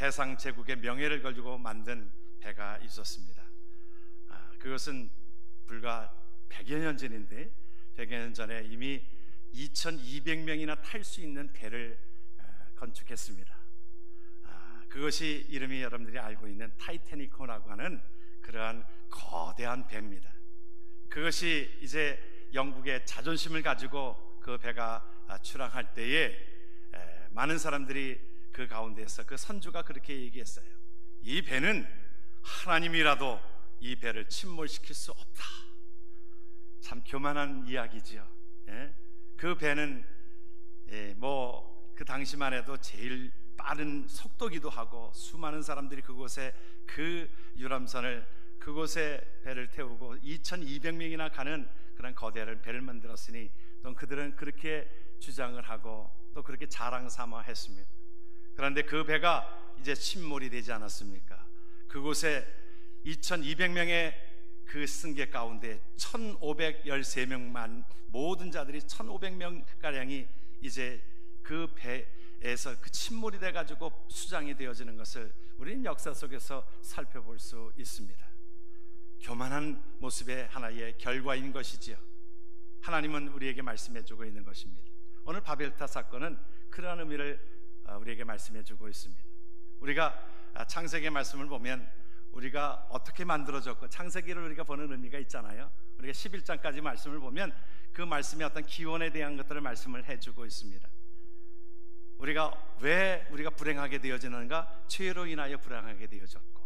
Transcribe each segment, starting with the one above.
해상 제국의 명예를 걸고 만든 배가 있었습니다. 그것은 불과 100여 년 전인데 100여 년 전에 이미 2200명이나 탈 수 있는 배를 건축했습니다. 그것이 이름이 여러분들이 알고 있는 타이타닉호라고 하는 그러한 거대한 배입니다. 그것이 이제 영국의 자존심을 가지고 그 배가 출항할 때에 많은 사람들이 그 가운데에서 그 선주가 그렇게 얘기했어요. 이 배는 하나님이라도 이 배를 침몰시킬 수 없다. 참 교만한 이야기지요. 그 배는 그 당시만 해도 제일 빠른 속도기도 하고 수많은 사람들이 그곳에 그 유람선을 그곳에 배를 태우고 2200명이나 가는 그런 거대한 배를 만들었으니 또 그들은 그렇게 주장을 하고 또 그렇게 자랑 삼아 했습니다. 그런데 그 배가 이제 침몰이 되지 않았습니까? 그곳에 2200명의 그 승객 가운데 1513명만 모든 자들이 1500명가량이 이제 그 배에서 그 침몰이 돼가지고 수장이 되어지는 것을 우리는 역사 속에서 살펴볼 수 있습니다. 교만한 모습의 하나의 결과인 것이지요. 하나님은 우리에게 말씀해주고 있는 것입니다. 오늘 바벨탑 사건은 그러한 의미를 우리에게 말씀해주고 있습니다. 우리가 창세기 말씀을 보면 우리가 어떻게 만들어졌고 창세기를 우리가 보는 의미가 있잖아요. 우리가 11장까지 말씀을 보면 그 말씀의 어떤 기원에 대한 것들을 말씀을 해주고 있습니다. 왜 우리가 불행하게 되어지는가? 죄로 인하여 불행하게 되어졌고,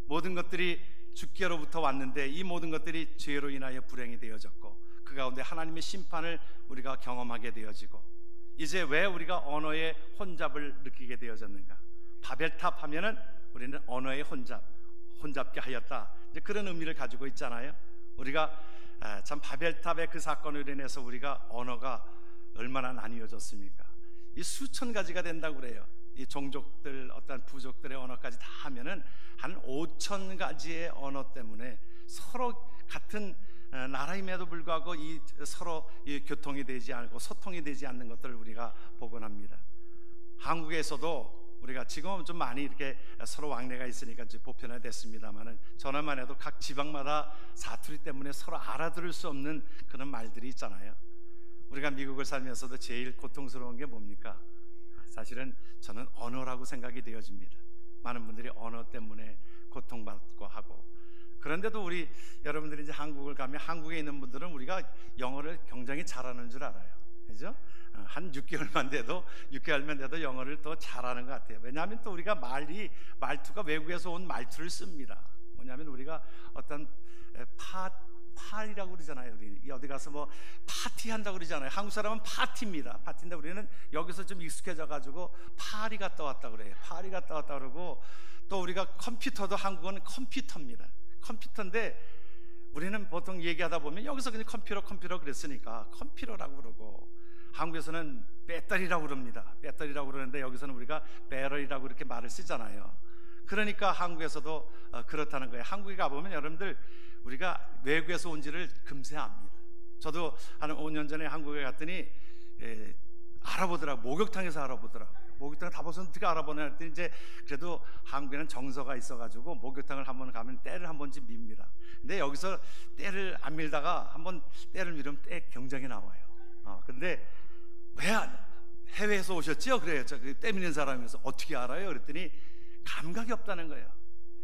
모든 것들이 주께로부터 왔는데 이 모든 것들이 죄로 인하여 불행이 되어졌고, 그 가운데 하나님의 심판을 우리가 경험하게 되어지고, 이제 왜 우리가 언어의 혼잡을 느끼게 되어졌는가? 바벨탑 하면은 우리는 언어의 혼잡게 하였다, 이제 그런 의미를 가지고 있잖아요. 우리가 참 바벨탑의 그 사건으로 인해서 우리가 언어가 얼마나 나뉘어졌습니까? 이 수천 가지가 된다고 그래요. 이 종족들, 어떤 부족들의 언어까지 다 하면은 한 5천 가지의 언어 때문에 서로 같은 나라임에도 불구하고 서로 교통이 되지 않고 소통이 되지 않는 것들을 우리가 보곤 합니다. 한국에서도 우리가 지금은 좀 많이 이렇게 서로 왕래가 있으니까 좀 보편화됐습니다만은, 전에만 해도 각 지방마다 사투리 때문에 서로 알아들을 수 없는 그런 말들이 있잖아요. 우리가 미국을 살면서도 제일 고통스러운 게 뭡니까? 사실은 저는 언어라고 생각이 되어집니다. 많은 분들이 언어 때문에 고통받고 하고, 그런데도 우리 여러분들이 이제 한국을 가면 한국에 있는 분들은 우리가 영어를 굉장히 잘하는 줄 알아요. 그죠? 한 6개월만 돼도 영어를 더 잘하는 것 같아요. 왜냐하면 또 우리가 말투가 외국에서 온 말투를 씁니다. 뭐냐면 우리가 어떤 파리라고 그러잖아요. 우리 어디 가서 뭐 파티한다고 그러잖아요. 한국 사람은 파티입니다. 파티인데 우리는 여기서 좀 익숙해져 가지고 파리 갔다 왔다 그래요. 파리 갔다 왔다 그러고, 또 우리가 컴퓨터도 한국어는 컴퓨터입니다. 컴퓨터인데 우리는 보통 얘기하다 보면 여기서 그냥 컴퓨터 그랬으니까 컴퓨터라고 그러고, 한국에서는 배터리라고 그럽니다. 배터리라고 그러는데 여기서는 우리가 배럴이라고 이렇게 말을 쓰잖아요. 그러니까 한국에서도 그렇다는 거예요. 한국에 가보면 여러분들 우리가 외국에서 온지를 금세 압니다. 저도 한 5년 전에 한국에 갔더니 알아보더라고요. 목욕탕에서 알아보더라고요. 목욕탕 가봐서 어떻게 알아보냐 했더니 이제 그래도 한국에는 정서가 있어가지고 목욕탕을 한번 가면 때를 한 번쯤 밉니다. 근데 여기서 때를 안 밀다가 한번 때를 밀으면 때 경쟁이 나와요. 근데 왜 해외에서 오셨지요? 그래요. 때 미는 사람이면서 어떻게 알아요? 그랬더니 감각이 없다는 거예요.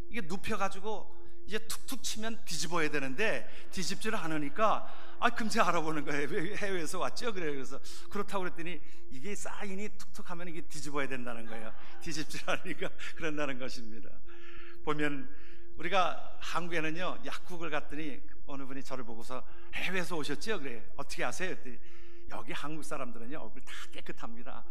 이게 눕혀가지고 이제 툭툭 치면 뒤집어야 되는데 뒤집지를 않으니까 금세 알아보는 거예요. 왜 해외에서 왔죠? 그래요. 그래서 그렇다고 그랬더니 이게 사인이 툭툭 하면 이게 뒤집어야 된다는 거예요. 뒤집지를 않으니까 그런다는 것입니다. 보면 우리가 한국에는요, 약국을 갔더니 어느 분이 저를 보고서 해외에서 오셨죠? 그래요. 어떻게 아세요? 그랬더니 여기 한국 사람들은요 얼굴 다 깨끗합니다.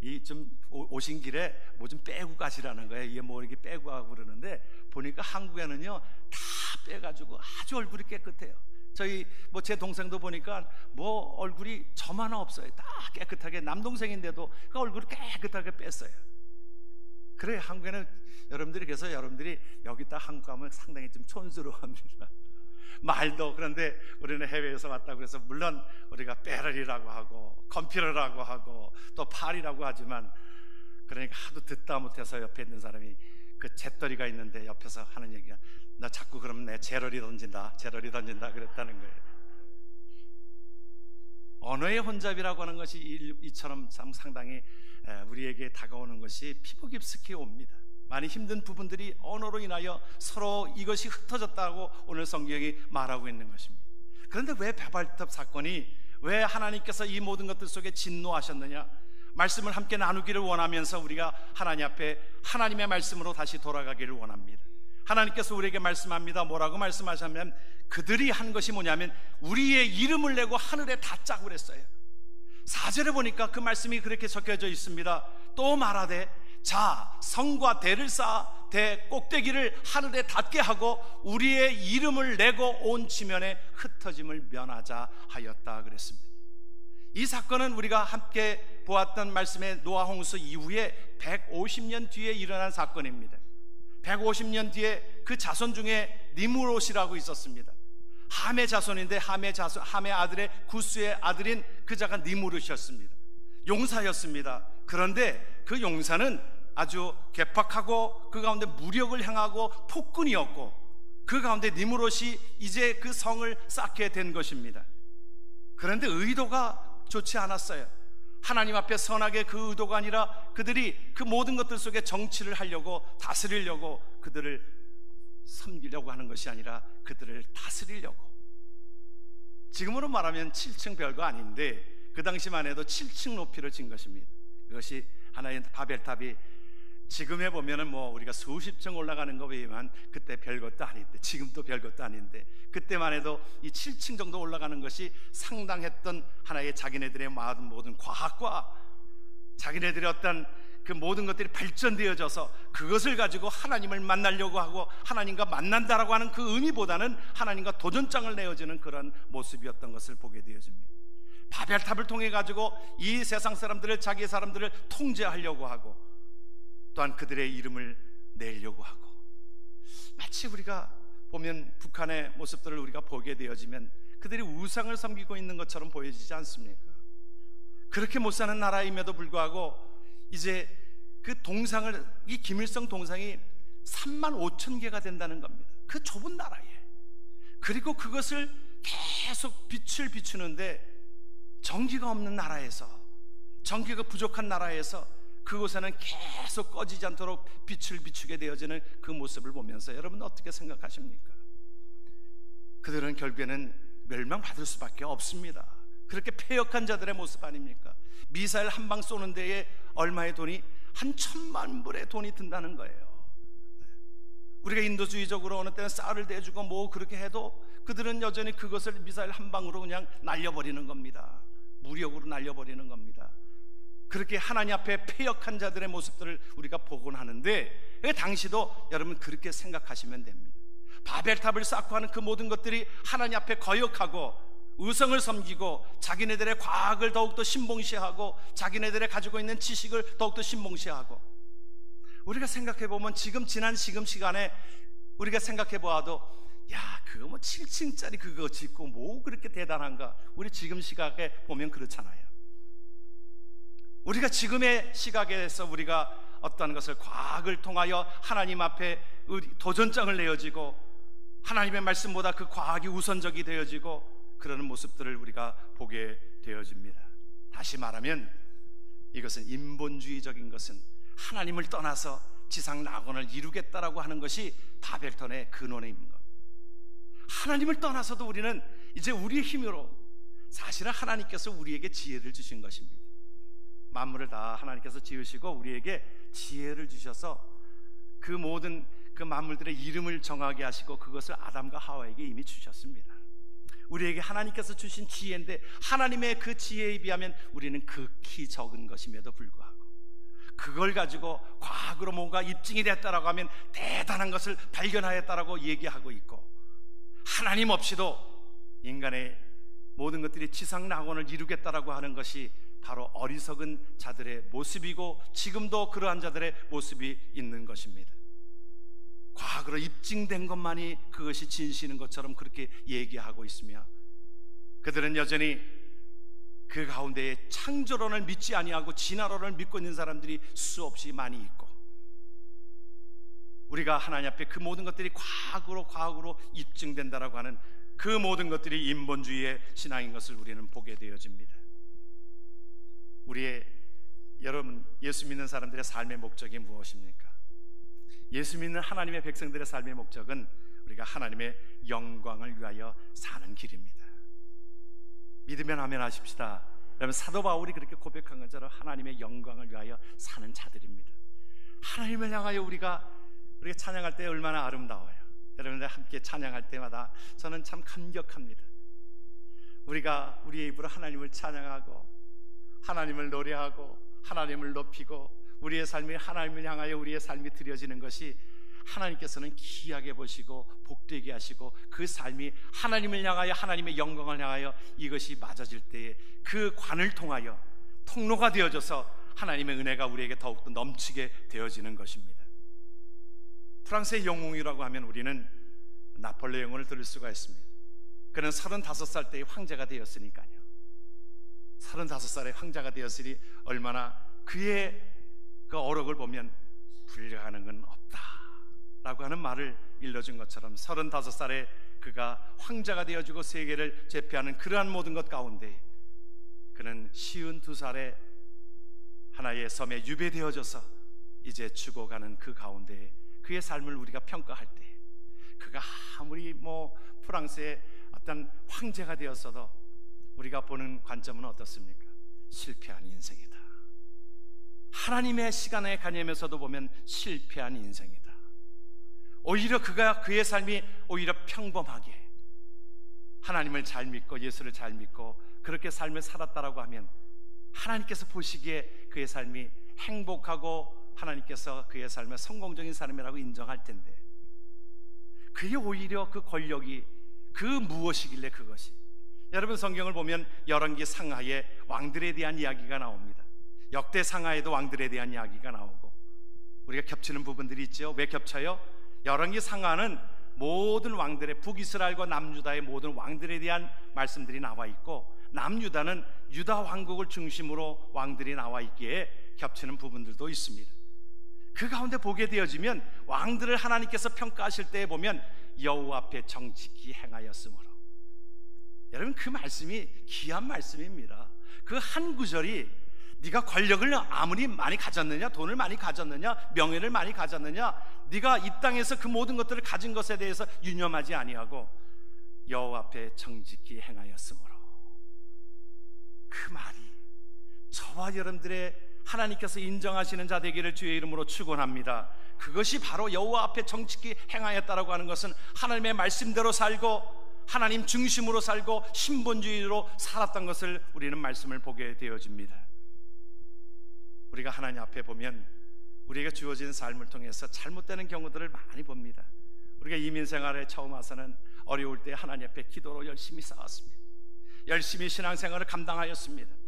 이 좀 오신 길에 뭐 좀 빼고 가시라는 거예요. 이게 뭐 이렇게 빼고 가고 그러는데, 보니까 한국에는요 다 빼가지고 아주 얼굴이 깨끗해요. 저희 뭐 제 동생도 보니까 뭐 얼굴이 점 하나 없어요. 다 깨끗하게, 남동생인데도 그 얼굴을 깨끗하게 뺐어요. 그래요. 한국에는 여러분들이, 그래서 여러분들이 여기 딱 한국 가면 상당히 좀 촌스러워합니다. 말도. 그런데 우리는 해외에서 왔다고 해서 물론 우리가 배럴이라고 하고 컴퓨터라고 하고 또 팔이라고 하지만, 그러니까 하도 듣다 못해서 옆에 있는 사람이 그 잿더리가 있는데 옆에서 하는 얘기가, 나 자꾸 그러면 내 재러리 던진다 그랬다는 거예요. 언어의 혼잡이라고 하는 것이 이처럼 상당히 우리에게 다가오는 것이 피부 깊숙이 옵니다. 많이 힘든 부분들이 언어로 인하여 서로 이것이 흩어졌다고 오늘 성경이 말하고 있는 것입니다. 그런데 왜 바벨탑 사건이, 왜 하나님께서 이 모든 것들 속에 진노하셨느냐? 말씀을 함께 나누기를 원하면서 우리가 하나님 앞에 하나님의 말씀으로 다시 돌아가기를 원합니다. 하나님께서 우리에게 말씀합니다. 뭐라고 말씀하셨냐면, 그들이 한 것이 뭐냐면 우리의 이름을 내고 하늘에 닿자고 그랬어요. 4절에 보니까 그 말씀이 그렇게 적혀져 있습니다. 또 말하되, 자, 성과 대를 쌓아 대 꼭대기를 하늘에 닿게 하고 우리의 이름을 내고 온 지면에 흩어짐을 면하자 하였다 그랬습니다. 이 사건은 우리가 함께 보았던 말씀의 노아 홍수 이후에 150년 뒤에 일어난 사건입니다. 150년 뒤에 그 자손 중에 니므롯이라고 있었습니다. 함의 자손인데 함의 아들의 구스의 아들인 그자가 니므롯이었습니다. 용사였습니다. 그런데 그 용사는 아주 괴팍하고 그 가운데 무력을 향하고 폭군이었고, 그 가운데 니므롯이 이제 그 성을 쌓게 된 것입니다. 그런데 의도가 좋지 않았어요. 하나님 앞에 선하게 그 의도가 아니라 그들이 그 모든 것들 속에 정치를 하려고, 다스리려고, 그들을 섬기려고 하는 것이 아니라 그들을 다스리려고. 지금으로 말하면 7층 별거 아닌데 그 당시만 해도 7층 높이를 진 것입니다. 그것이 하나의 바벨탑이 지금에 보면은 뭐 우리가 수십 층 올라가는 거 보이지만 그때 별것도 아닌데, 지금도 별것도 아닌데 그때만 해도 이 7층 정도 올라가는 것이 상당했던 하나의 자기네들의 모든 과학과 자기네들의 어떤 그 모든 것들이 발전되어져서 그것을 가지고 하나님을 만나려고 하고 하나님과 만난다라고 하는 그 의미보다는 하나님과 도전장을 내어주는 그런 모습이었던 것을 보게 되어집니다. 바벨탑을 통해 가지고 이 세상 사람들을, 자기 사람들을 통제하려고 하고 또한 그들의 이름을 내려고 하고, 마치 우리가 보면 북한의 모습들을 우리가 보게 되어지면 그들이 우상을 섬기고 있는 것처럼 보여지지 않습니까? 그렇게 못 사는 나라임에도 불구하고 이제 그 동상을, 이 김일성 동상이 35,000개가 된다는 겁니다. 그 좁은 나라에. 그리고 그것을 계속 빛을 비추는데 전기가 없는 나라에서, 전기가 부족한 나라에서 그곳에는 계속 꺼지지 않도록 빛을 비추게 되어지는 그 모습을 보면서 여러분 어떻게 생각하십니까? 그들은 결국에는 멸망받을 수밖에 없습니다. 그렇게 패역한 자들의 모습 아닙니까? 미사일 한 방 쏘는 데에 얼마의 돈이, 한 1,000만 불의 돈이 든다는 거예요. 우리가 인도주의적으로 어느 때는 쌀을 대주고 뭐 그렇게 해도 그들은 여전히 그것을 미사일 한 방으로 그냥 날려버리는 겁니다. 무력으로 날려버리는 겁니다. 그렇게 하나님 앞에 패역한 자들의 모습들을 우리가 보곤 하는데, 당시도 여러분 그렇게 생각하시면 됩니다. 바벨탑을 쌓고 하는 그 모든 것들이 하나님 앞에 거역하고 의성을 섬기고 자기네들의 과학을 더욱더 신봉시하고 자기네들의 가지고 있는 지식을 더욱더 신봉시하고, 우리가 생각해보면 지금 시간에 우리가 생각해보아도 야, 그거 뭐 7층짜리 그거 짓고 뭐 그렇게 대단한가? 우리 지금 시각에 보면 그렇잖아요. 우리가 지금의 시각에서 우리가 어떤 것을 과학을 통하여 하나님 앞에 도전장을 내어지고 하나님의 말씀보다 그 과학이 우선적이 되어지고 그러는 모습들을 우리가 보게 되어집니다. 다시 말하면 이것은 인본주의적인 것은 하나님을 떠나서 지상 낙원을 이루겠다라고 하는 것이 바벨탑의 근원에 있는 겁니다. 하나님을 떠나서도 우리는 이제 우리의 힘으로, 사실은 하나님께서 우리에게 지혜를 주신 것입니다. 만물을 다 하나님께서 지으시고 우리에게 지혜를 주셔서 그 모든 그 만물들의 이름을 정하게 하시고 그것을 아담과 하와에게 이미 주셨습니다. 우리에게 하나님께서 주신 지혜인데 하나님의 그 지혜에 비하면 우리는 극히 적은 것임에도 불구하고 그걸 가지고 과학으로 뭔가 입증이 됐다라고 하면 대단한 것을 발견하였다라고 얘기하고 있고, 하나님 없이도 인간의 모든 것들이 지상 낙원을 이루겠다라고 하는 것이 바로 어리석은 자들의 모습이고 지금도 그러한 자들의 모습이 있는 것입니다. 과학으로 입증된 것만이 그것이 진실인 것처럼 그렇게 얘기하고 있으며 그들은 여전히 그 가운데에 창조론을 믿지 아니하고 진화론을 믿고 있는 사람들이 수없이 많이 있고, 우리가 하나님 앞에 그 모든 것들이 과학으로 입증된다라고 하는 그 모든 것들이 인본주의의 신앙인 것을 우리는 보게 되어집니다. 여러분, 예수 믿는 사람들의 삶의 목적이 무엇입니까? 예수 믿는 하나님의 백성들의 삶의 목적은 우리가 하나님의 영광을 위하여 사는 길입니다. 믿으면 아멘 하십시다. 여러분, 사도 바울이 그렇게 고백한 것처럼 하나님의 영광을 위하여 사는 자들입니다. 하나님을 향하여 우리가 찬양할 때 얼마나 아름다워요. 여러분들 함께 찬양할 때마다 저는 참 감격합니다. 우리가 우리의 입으로 하나님을 찬양하고 하나님을 노래하고 하나님을 높이고 우리의 삶이 하나님을 향하여 우리의 삶이 드려지는 것이 하나님께서는 귀하게 보시고 복되게 하시고, 그 삶이 하나님을 향하여 하나님의 영광을 향하여 이것이 맞아질 때에 그 관을 통하여 통로가 되어져서 하나님의 은혜가 우리에게 더욱더 넘치게 되어지는 것입니다. 프랑스의 영웅이라고 하면 우리는 나폴레옹을 들을 수가 있습니다. 그는 35살 때의 황제가 되었으니까요. 35살의 황제가 되었으니 얼마나 그의 그 어록을 보면 불려가는 건 없다라고 하는 말을 일러준 것처럼 35살에 그가 황제가 되어주고 세계를 제패하는 그러한 모든 것 가운데 그는 52살에 하나의 섬에 유배되어져서 이제 죽어가는 그 가운데 그의 삶을 우리가 평가할 때 그가 아무리 프랑스의 어떤 황제가 되었어도 우리가 보는 관점은 어떻습니까? 실패한 인생이다. 하나님의 시간에 가념해서도 보면 실패한 인생이다. 오히려 그의 삶이 오히려 평범하게 하나님을 잘 믿고 예수를 잘 믿고 그렇게 삶을 살았다라고 하면 하나님께서 보시기에 그의 삶이 행복하고 하나님께서 그의 삶에 성공적인 사람이라고 인정할 텐데, 그게 오히려 그 권력이 그 무엇이길래 그것이. 여러분, 성경을 보면 열왕기 상하에 왕들에 대한 이야기가 나옵니다. 역대 상하에도 왕들에 대한 이야기가 나오고 우리가 겹치는 부분들이 있죠. 왜 겹쳐요? 열왕기 상하는 모든 왕들의, 북이스라엘과 남유다의 모든 왕들에 대한 말씀들이 나와 있고, 남유다는 유다 왕국을 중심으로 왕들이 나와 있기에 겹치는 부분들도 있습니다. 그 가운데 보게 되어지면 왕들을 하나님께서 평가하실 때에 보면 여호와 앞에 정직히 행하였으므로, 여러분, 그 말씀이 귀한 말씀입니다. 그 한 구절이 네가 권력을 아무리 많이 가졌느냐, 돈을 많이 가졌느냐, 명예를 많이 가졌느냐, 네가 이 땅에서 그 모든 것들을 가진 것에 대해서 유념하지 아니하고 여호와 앞에 정직히 행하였으므로, 그 말이 저와 여러분들의 하나님께서 인정하시는 자 되기를 주의 이름으로 축원합니다. 그것이 바로 여호와 앞에 정직히 행하였다라고 하는 것은 하나님의 말씀대로 살고 하나님 중심으로 살고 신본주의로 살았던 것을 우리는 말씀을 보게 되어집니다. 우리가 하나님 앞에 보면 우리에게 주어진 삶을 통해서 잘못되는 경우들을 많이 봅니다. 우리가 이민생활에 처음 와서는 어려울 때 하나님 앞에 기도로 열심히 싸웠습니다. 열심히 신앙생활을 감당하였습니다.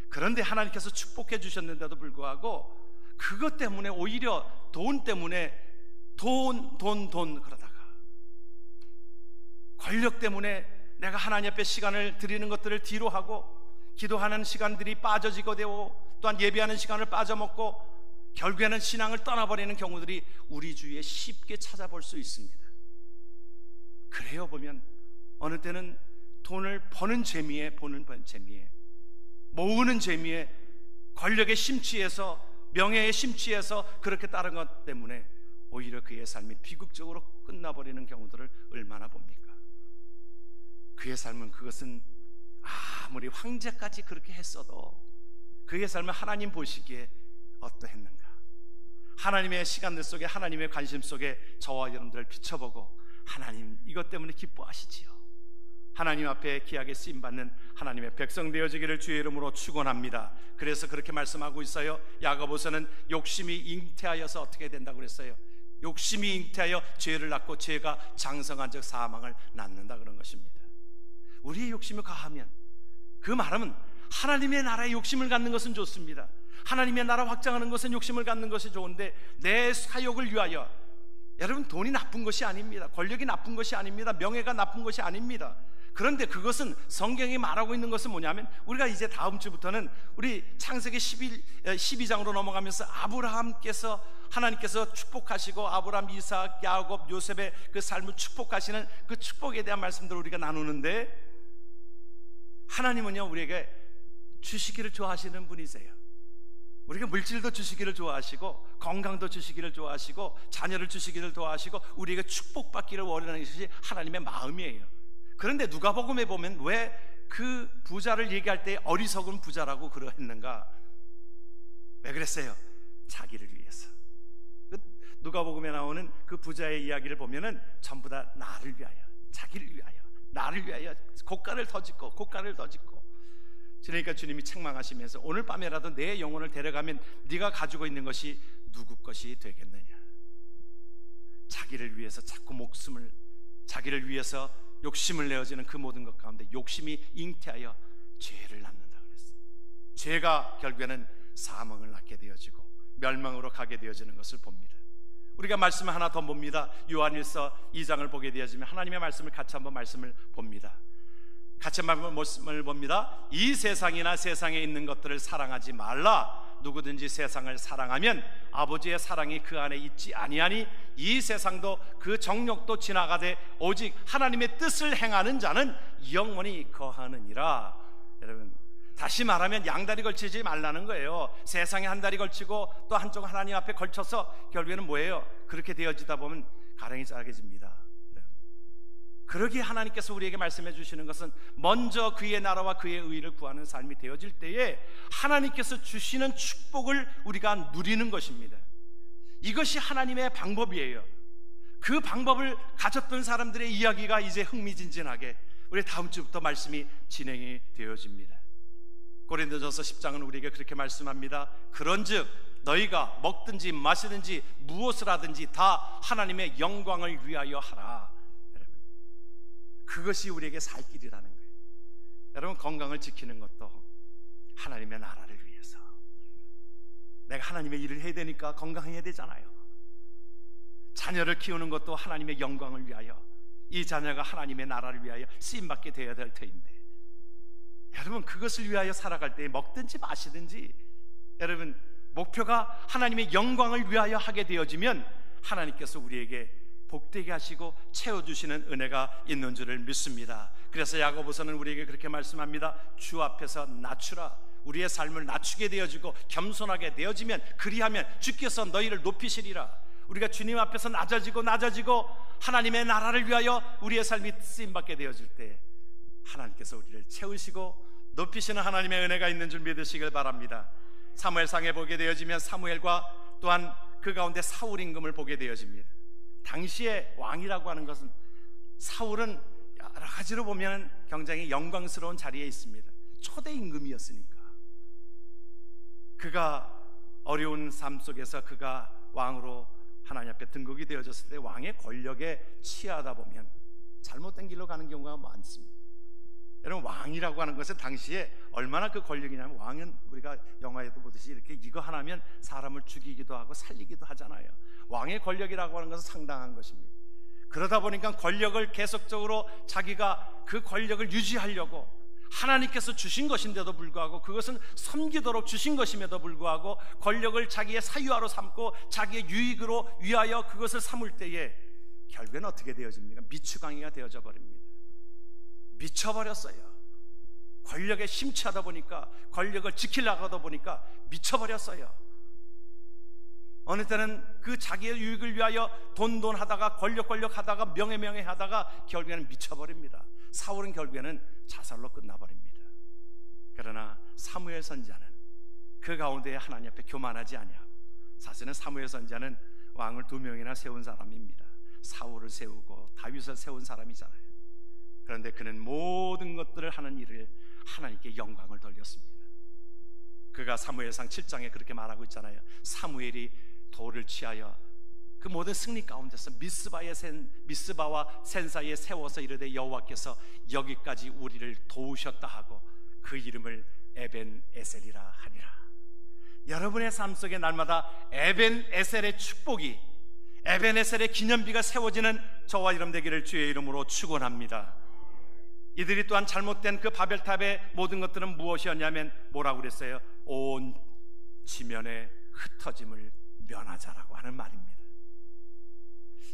그런데 하나님께서 축복해 주셨는데도 불구하고 그것 때문에 오히려 돈 때문에 돈 그러다가 권력 때문에 내가 하나님 앞에 시간을 드리는 것들을 뒤로 하고 기도하는 시간들이 빠져지고 되고 또한 예배하는 시간을 빠져먹고 결국에는 신앙을 떠나버리는 경우들이 우리 주위에 쉽게 찾아볼 수 있습니다. 그래요, 보면 어느 때는 돈을 버는 재미에, 모으는 재미에, 권력에 심취해서, 명예에 심취해서 그렇게 따른 것 때문에 오히려 그의 삶이 비극적으로 끝나버리는 경우들을 얼마나 봅니까? 그의 삶은, 그것은 아무리 황제까지 그렇게 했어도 그의 삶은 하나님 보시기에 어떠했는가? 하나님의 시간들 속에, 하나님의 관심 속에 저와 여러분들을 비춰보고 하나님 이것 때문에 기뻐하시지요. 하나님 앞에 귀하게 쓰임받는 하나님의 백성 되어지기를 주의 이름으로 축원합니다. 그래서 그렇게 말씀하고 있어요. 야고보서는 욕심이 잉태하여서 어떻게 된다고 그랬어요? 욕심이 잉태하여 죄를 낳고 죄가 장성한 적 사망을 낳는다, 그런 것입니다. 우리의 욕심을 가하면, 그 말은 하나님의 나라에 욕심을 갖는 것은 좋습니다. 하나님의 나라 확장하는 것은 욕심을 갖는 것이 좋은데 내 사욕을 위하여, 여러분, 돈이 나쁜 것이 아닙니다. 권력이 나쁜 것이 아닙니다. 명예가 나쁜 것이 아닙니다. 그런데 그것은 성경이 말하고 있는 것은 뭐냐면, 우리가 이제 다음 주부터는 우리 창세기 12장으로 넘어가면서 아브라함께서 하나님께서 축복하시고 아브라함, 이삭, 야곱, 요셉의 그 삶을 축복하시는 그 축복에 대한 말씀들을 우리가 나누는데, 하나님은요 우리에게 주시기를 좋아하시는 분이세요. 우리가 물질도 주시기를 좋아하시고 건강도 주시기를 좋아하시고 자녀를 주시기를 좋아하시고 우리에게 축복받기를 원하는 것이 하나님의 마음이에요. 그런데 누가복음에 보면 왜 그 부자를 얘기할 때 어리석은 부자라고 그러했는가? 왜 그랬어요? 자기를 위해서. 누가복음에 나오는 그 부자의 이야기를 보면은 전부 다 나를 위하여, 자기를 위하여, 나를 위하여 고가를 더 짓고 고가를 더 짓고. 그러니까 주님이 책망하시면서 오늘 밤에라도 내 영혼을 데려가면 네가 가지고 있는 것이 누구 것이 되겠느냐. 자기를 위해서 자꾸 목숨을, 자기를 위해서 욕심을 내어지는 그 모든 것 가운데 욕심이 잉태하여 죄를 낳는다 그랬어요. 죄가 결국에는 사망을 낳게 되어지고 멸망으로 가게 되어지는 것을 봅니다. 우리가 말씀을 하나 더 봅니다. 요한일서 2장을 보게 되어지면 하나님의 말씀을 같이 한번 말씀을 봅니다. 같이 말씀을 봅니다. 이 세상이나 세상에 있는 것들을 사랑하지 말라. 누구든지 세상을 사랑하면 아버지의 사랑이 그 안에 있지 아니하니 이 세상도 그 정욕도 지나가되 오직 하나님의 뜻을 행하는 자는 영원히 거하느니라. 여러분, 다시 말하면 양다리 걸치지 말라는 거예요. 세상에 한 다리 걸치고 또 한쪽 하나님 앞에 걸쳐서 결국에는 뭐예요? 그렇게 되어지다 보면 가랑이 작아집니다. 그러기에 하나님께서 우리에게 말씀해 주시는 것은 먼저 그의 나라와 그의 의를 구하는 삶이 되어질 때에 하나님께서 주시는 축복을 우리가 누리는 것입니다. 이것이 하나님의 방법이에요. 그 방법을 가졌던 사람들의 이야기가 이제 흥미진진하게 우리 다음 주부터 말씀이 진행이 되어집니다. 고린도전서 10장은 우리에게 그렇게 말씀합니다. 그런즉 너희가 먹든지 마시든지 무엇을 하든지 다 하나님의 영광을 위하여 하라. 그것이 우리에게 살 길이라는 거예요. 여러분, 건강을 지키는 것도 하나님의 나라를 위해서. 내가 하나님의 일을 해야 되니까 건강해야 되잖아요. 자녀를 키우는 것도 하나님의 영광을 위하여, 이 자녀가 하나님의 나라를 위하여 쓰임받게 되어야 될 터인데, 여러분 그것을 위하여 살아갈 때 먹든지 마시든지 여러분 목표가 하나님의 영광을 위하여 하게 되어지면 하나님께서 우리에게 복되게 하시고 채워주시는 은혜가 있는 줄을 믿습니다. 그래서 야고보서는 우리에게 그렇게 말씀합니다. 주 앞에서 낮추라. 우리의 삶을 낮추게 되어지고 겸손하게 되어지면 그리하면 주께서 너희를 높이시리라. 우리가 주님 앞에서 낮아지고 하나님의 나라를 위하여 우리의 삶이 쓰임받게 되어질 때 하나님께서 우리를 채우시고 높이시는 하나님의 은혜가 있는 줄 믿으시길 바랍니다. 사무엘상에 보게 되어지면 사무엘과 또한 그 가운데 사울 임금을 보게 되어집니다. 당시의 왕이라고 하는 것은, 사울은 여러 가지로 보면 굉장히 영광스러운 자리에 있습니다. 초대 임금이었으니까. 그가 어려운 삶 속에서 그가 왕으로 하나님 앞에 등극이 되어졌을 때 왕의 권력에 취하다 보면 잘못된 길로 가는 경우가 많습니다. 여러분, 왕이라고 하는 것은 당시에 얼마나 그 권력이냐면, 왕은 우리가 영화에도 보듯이 이렇게 이거 하나면 사람을 죽이기도 하고 살리기도 하잖아요. 왕의 권력이라고 하는 것은 상당한 것입니다. 그러다 보니까 권력을 계속적으로 자기가 그 권력을 유지하려고 하나님께서 주신 것인데도 불구하고, 그것은 섬기도록 주신 것임에도 불구하고 권력을 자기의 사유화로 삼고 자기의 유익으로 위하여 그것을 삼을 때에 결국엔 어떻게 되어집니까? 미추광이가 되어져 버립니다. 미쳐버렸어요. 권력에 심취하다 보니까, 권력을 지키려고 하다 보니까 미쳐버렸어요. 어느 때는 그 자기의 유익을 위하여 돈 하다가 권력 하다가 명예 하다가 결국에는 미쳐버립니다. 사울은 결국에는 자살로 끝나버립니다. 그러나 사무엘 선지자는 그 가운데 하나님 앞에 교만하지 아니하고, 사실은 사무엘 선지자는 왕을 2명이나 세운 사람입니다. 사울을 세우고 다윗을 세운 사람이잖아요. 그런데 그는 모든 것들을 하는 일을 하나님께 영광을 돌렸습니다. 그가 사무엘상 7장에 그렇게 말하고 있잖아요. 사무엘이 돌을 취하여 그 모든 승리 가운데서 미스바와 센 사이에 세워서 이르되 여호와께서 여기까지 우리를 도우셨다 하고 그 이름을 에벤에셀이라 하니라. 여러분의 삶 속에 날마다 에벤에셀의 축복이, 에벤에셀의 기념비가 세워지는 저와 여러분 되기를 주의 이름으로 축원합니다. 이들이 또한 잘못된 그 바벨탑의 모든 것들은 무엇이었냐면 뭐라고 그랬어요? 온 지면에 흩어짐을 면하자라고 하는 말입니다.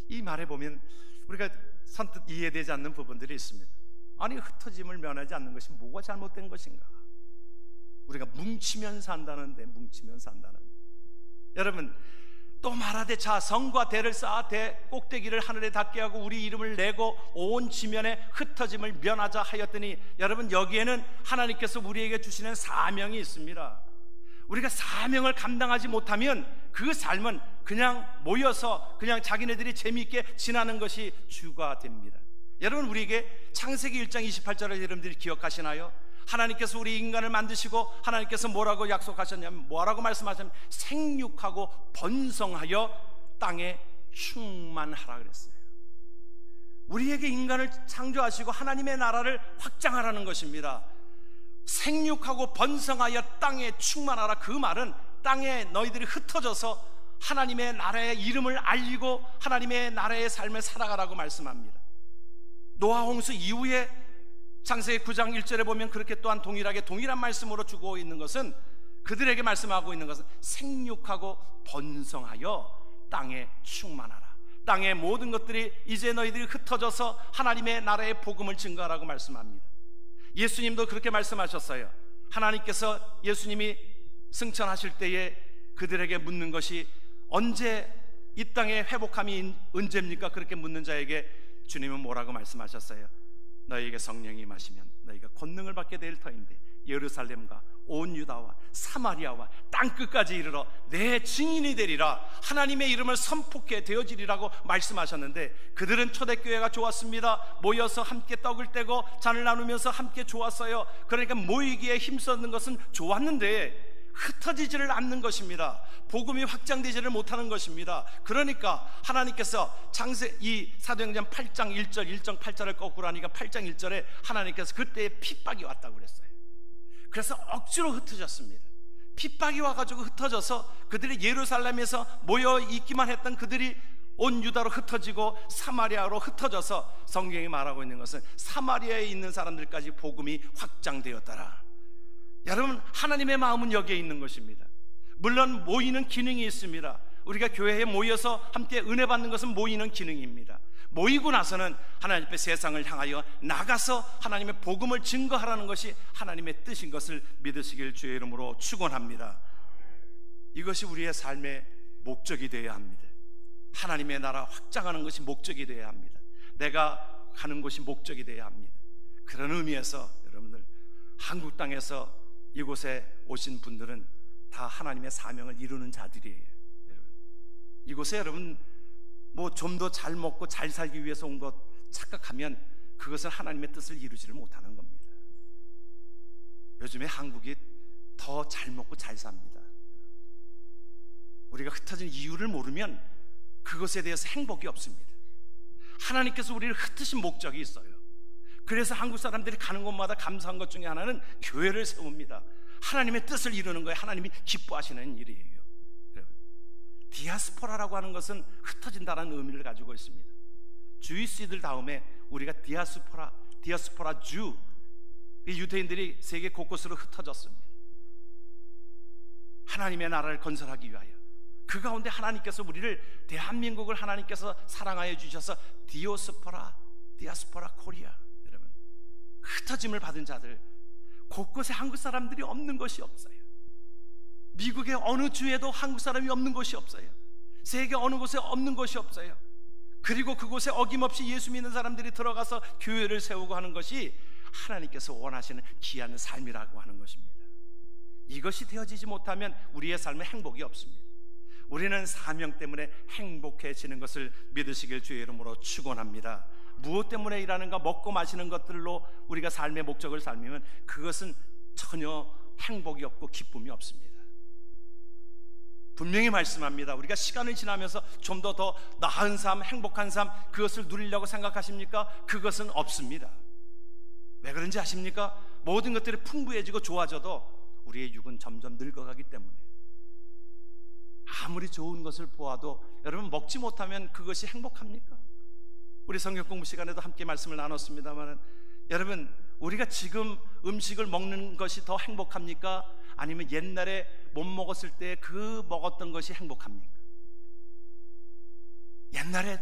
이 말에 보면 우리가 선뜻 이해되지 않는 부분들이 있습니다. 아니, 흩어짐을 면하지 않는 것이 뭐가 잘못된 것인가? 우리가 뭉치면 산다는데, 뭉치면 산다는데. 여러분, 또 말하되 자 성과 대를 쌓아 대 꼭대기를 하늘에 닿게 하고 우리 이름을 내고 온 지면에 흩어짐을 면하자 하였더니, 여러분, 여기에는 하나님께서 우리에게 주시는 사명이 있습니다. 우리가 사명을 감당하지 못하면 그 삶은 그냥 모여서 그냥 자기네들이 재미있게 지나는 것이 주가 됩니다. 여러분, 우리에게 창세기 1장 28절을 여러분들이 기억하시나요? 하나님께서 우리 인간을 만드시고 하나님께서 뭐라고 약속하셨냐면, 뭐라고 말씀하셨냐면 생육하고 번성하여 땅에 충만하라 그랬어요. 우리에게 인간을 창조하시고 하나님의 나라를 확장하라는 것입니다. 생육하고 번성하여 땅에 충만하라. 그 말은 땅에 너희들이 흩어져서 하나님의 나라의 이름을 알리고 하나님의 나라의 삶을 살아가라고 말씀합니다. 노아 홍수 이후에 창세기 9장 1절에 보면 그렇게 또한 동일한 말씀으로 주고 있는 것은, 그들에게 말씀하고 있는 것은 생육하고 번성하여 땅에 충만하라. 땅의 모든 것들이 이제 너희들이 흩어져서 하나님의 나라의 복음을 증거하라고 말씀합니다. 예수님도 그렇게 말씀하셨어요. 하나님께서 예수님이 승천하실 때에 그들에게 묻는 것이, 언제 이 땅의 회복함이 언제입니까? 그렇게 묻는 자에게 주님은 뭐라고 말씀하셨어요? 너희에게 성령이 임하시면 너희가 권능을 받게 될 터인데 예루살렘과 온 유다와 사마리아와 땅끝까지 이르러 내 증인이 되리라. 하나님의 이름을 선포케 되어지리라고 말씀하셨는데, 그들은 초대교회가 좋았습니다. 모여서 함께 떡을 떼고 잔을 나누면서 함께 좋았어요. 그러니까 모이기에 힘썼는 것은 좋았는데 흩어지지를 않는 것입니다. 복음이 확장되지를 못하는 것입니다. 그러니까 하나님께서 이 사도행전 8장 1절 1장 8절을 거꾸로 하니까 8장 1절에 하나님께서 그때에 핍박이 왔다고 그랬어요. 그래서 억지로 흩어졌습니다. 핍박이 와가지고 흩어져서 그들이 예루살렘에서 모여 있기만 했던 그들이 온 유다로 흩어지고 사마리아로 흩어져서, 성경이 말하고 있는 것은 사마리아에 있는 사람들까지 복음이 확장되었더라. 여러분, 하나님의 마음은 여기에 있는 것입니다. 물론 모이는 기능이 있습니다. 우리가 교회에 모여서 함께 은혜 받는 것은 모이는 기능입니다. 모이고 나서는 하나님 앞에 세상을 향하여 나가서 하나님의 복음을 증거하라는 것이 하나님의 뜻인 것을 믿으시길 주의 이름으로 축원합니다. 이것이 우리의 삶의 목적이 되어야 합니다. 하나님의 나라 확장하는 것이 목적이 되어야 합니다. 내가 가는 곳이 목적이 되어야 합니다. 그런 의미에서 여러분들, 한국 땅에서 이곳에 오신 분들은 다 하나님의 사명을 이루는 자들이에요. 여러분, 이곳에 여러분 뭐 좀 더 잘 먹고 잘 살기 위해서 온 것 착각하면 그것은 하나님의 뜻을 이루지를 못하는 겁니다. 요즘에 한국이 더 잘 먹고 잘 삽니다. 우리가 흩어진 이유를 모르면 그것에 대해서 행복이 없습니다. 하나님께서 우리를 흩으신 목적이 있어요. 그래서 한국 사람들이 가는 곳마다 감사한 것 중에 하나는 교회를 세웁니다. 하나님의 뜻을 이루는 거예요. 하나님이 기뻐하시는 일이에요. 디아스포라라고 하는 것은 흩어진다는 의미를 가지고 있습니다. 주이스들 다음에 우리가 디아스포라 주, 유대인들이 세계 곳곳으로 흩어졌습니다. 하나님의 나라를 건설하기 위하여. 그 가운데 하나님께서 우리를, 대한민국을 하나님께서 사랑하여 주셔서 디아스포라 코리아, 여러분, 흩어짐을 받은 자들, 곳곳에 한국 사람들이 없는 것이 없어요. 미국의 어느 주에도 한국 사람이 없는 곳이 없어요. 세계 어느 곳에 없는 곳이 없어요. 그리고 그곳에 어김없이 예수 믿는 사람들이 들어가서 교회를 세우고 하는 것이 하나님께서 원하시는 귀한 삶이라고 하는 것입니다. 이것이 되어지지 못하면 우리의 삶에 행복이 없습니다. 우리는 사명 때문에 행복해지는 것을 믿으시길 주의 이름으로 축원합니다. 무엇 때문에 일하는가? 먹고 마시는 것들로 우리가 삶의 목적을 살면 그것은 전혀 행복이 없고 기쁨이 없습니다. 분명히 말씀합니다. 우리가 시간을 지나면서 좀 더 나은 삶, 행복한 삶, 그것을 누리려고 생각하십니까? 그것은 없습니다. 왜 그런지 아십니까? 모든 것들이 풍부해지고 좋아져도 우리의 육은 점점 늙어가기 때문에, 아무리 좋은 것을 보아도 여러분 먹지 못하면 그것이 행복합니까? 우리 성경 공부 시간에도 함께 말씀을 나눴습니다만, 여러분, 우리가 지금 음식을 먹는 것이 더 행복합니까? 아니면 옛날에 못 먹었을 때 그 먹었던 것이 행복합니까? 옛날에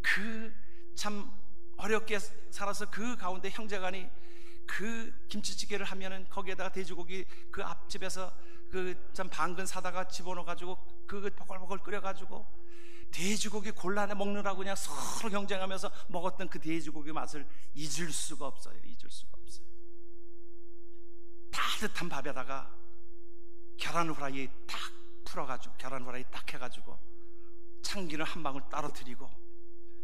그 참 어렵게 살아서 그 가운데 형제간이 그 김치찌개를 하면은 거기에다가 돼지고기 그 앞집에서 그 참 방근 사다가 집어넣어가지고 그 버글버글 끓여가지고 돼지고기 곤란해 먹느라고 그냥 서로 경쟁하면서 먹었던 그 돼지고기 맛을 잊을 수가 없어요. 잊을 수가 없어요. 따뜻한 밥에다가 계란 후라이 딱 풀어가지고 계란 후라이 딱 해가지고 참기름 한 방울 떨어뜨리고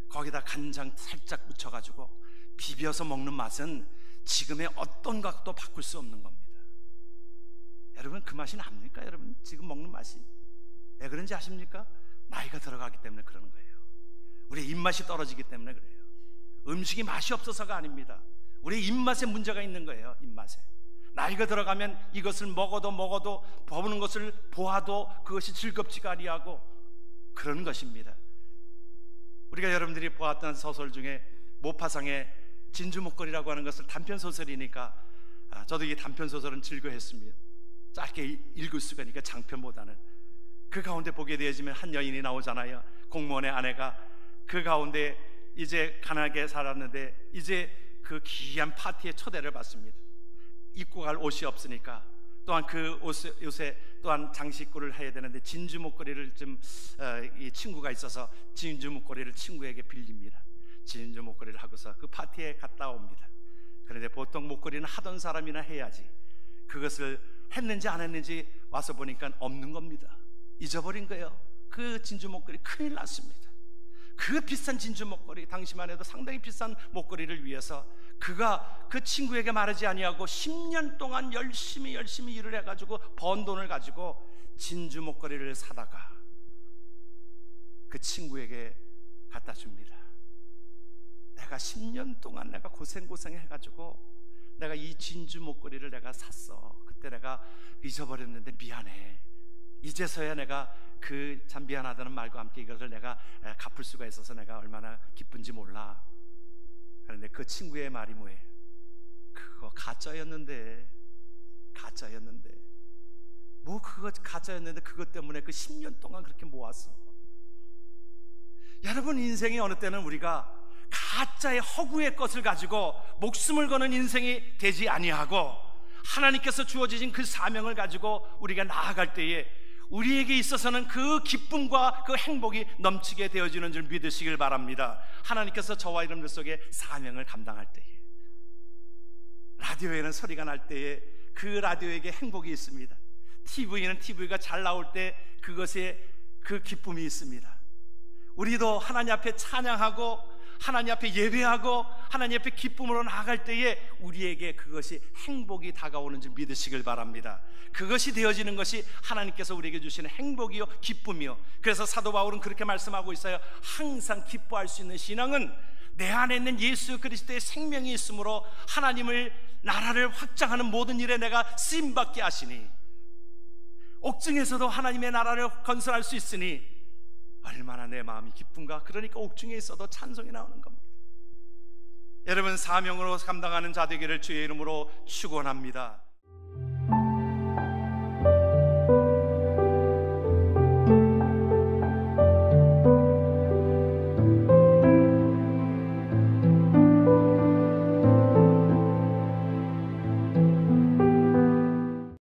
거기다 간장 살짝 묻혀가지고 비벼서 먹는 맛은 지금의 어떤 것도 바꿀 수 없는 겁니다. 여러분, 그 맛이 납니까? 여러분, 지금 먹는 맛이 왜 그런지 아십니까? 나이가 들어가기 때문에 그러는 거예요. 우리의 입맛이 떨어지기 때문에 그래요. 음식이 맛이 없어서가 아닙니다. 우리의 입맛에 문제가 있는 거예요. 입맛에. 나이가 들어가면 이것을 먹어도 버무는 것을 보아도 그것이 즐겁지가 아니하고 그런 것입니다. 우리가 여러분들이 보았던 소설 중에 모파상의 진주목걸이라고 하는 것을 단편소설이니까 저도 이 단편소설은 즐거워했습니다. 짧게 읽을 수가 있으니까 장편보다는. 그 가운데 보게 되어지면 한 여인이 나오잖아요. 공무원의 아내가 그 가운데 이제 가난하게 살았는데 이제 그 귀한 파티에 초대를 받습니다. 입고 갈 옷이 없으니까 또한 그 옷에 또한 장식구를 해야 되는데 진주 목걸이를 이 친구가 있어서 진주 목걸이를 친구에게 빌립니다. 진주 목걸이를 하고서 그 파티에 갔다 옵니다. 그런데 보통 목걸이는 하던 사람이나 해야지 그것을 했는지 안 했는지 와서 보니까 없는 겁니다. 잊어버린 거예요. 그 진주 목걸이 큰일 났습니다. 그 비싼 진주 목걸이, 당시만 해도 상당히 비싼 목걸이를 위해서 그가 그 친구에게 말하지 아니하고 10년 동안 열심히 일을 해가지고 번 돈을 가지고 진주 목걸이를 사다가 그 친구에게 갖다 줍니다. 내가 10년 동안 내가 고생해가지고 내가 이 진주 목걸이를 내가 샀어. 그때 내가 잊어버렸는데 미안해. 이제서야 내가 그 참 미안하다는 말과 함께 이것을 내가 갚을 수가 있어서 내가 얼마나 기쁜지 몰라. 그런데 그 친구의 말이 뭐예요? 그거 가짜였는데 뭐 그거 가짜였는데 그것 때문에 그 10년 동안 그렇게 모았어. 여러분, 인생의 어느 때는 우리가 가짜의 허구의 것을 가지고 목숨을 거는 인생이 되지 아니하고 하나님께서 주어지신 그 사명을 가지고 우리가 나아갈 때에 우리에게 있어서는 그 기쁨과 그 행복이 넘치게 되어지는 줄 믿으시길 바랍니다. 하나님께서 저와 여러분들 속에 사명을 감당할 때에 라디오에는 소리가 날 때에 그 라디오에게 행복이 있습니다. TV는 TV가 잘 나올 때 그것에 그 기쁨이 있습니다. 우리도 하나님 앞에 찬양하고 하나님 앞에 예배하고 하나님 앞에 기쁨으로 나아갈 때에 우리에게 그것이 행복이 다가오는 줄 믿으시길 바랍니다. 그것이 되어지는 것이 하나님께서 우리에게 주시는 행복이요 기쁨이요. 그래서 사도 바울은 그렇게 말씀하고 있어요. 항상 기뻐할 수 있는 신앙은 내 안에 있는 예수 그리스도의 생명이 있으므로 하나님을 나라를 확장하는 모든 일에 내가 쓰임받게 하시니 옥중에서도 하나님의 나라를 건설할 수 있으니 얼마나 내 마음이 기쁜가. 그러니까 옥중에 있어도 찬송이 나오는 겁니다. 여러분, 사명으로 감당하는 자 되기를 주의 이름으로 축원합니다.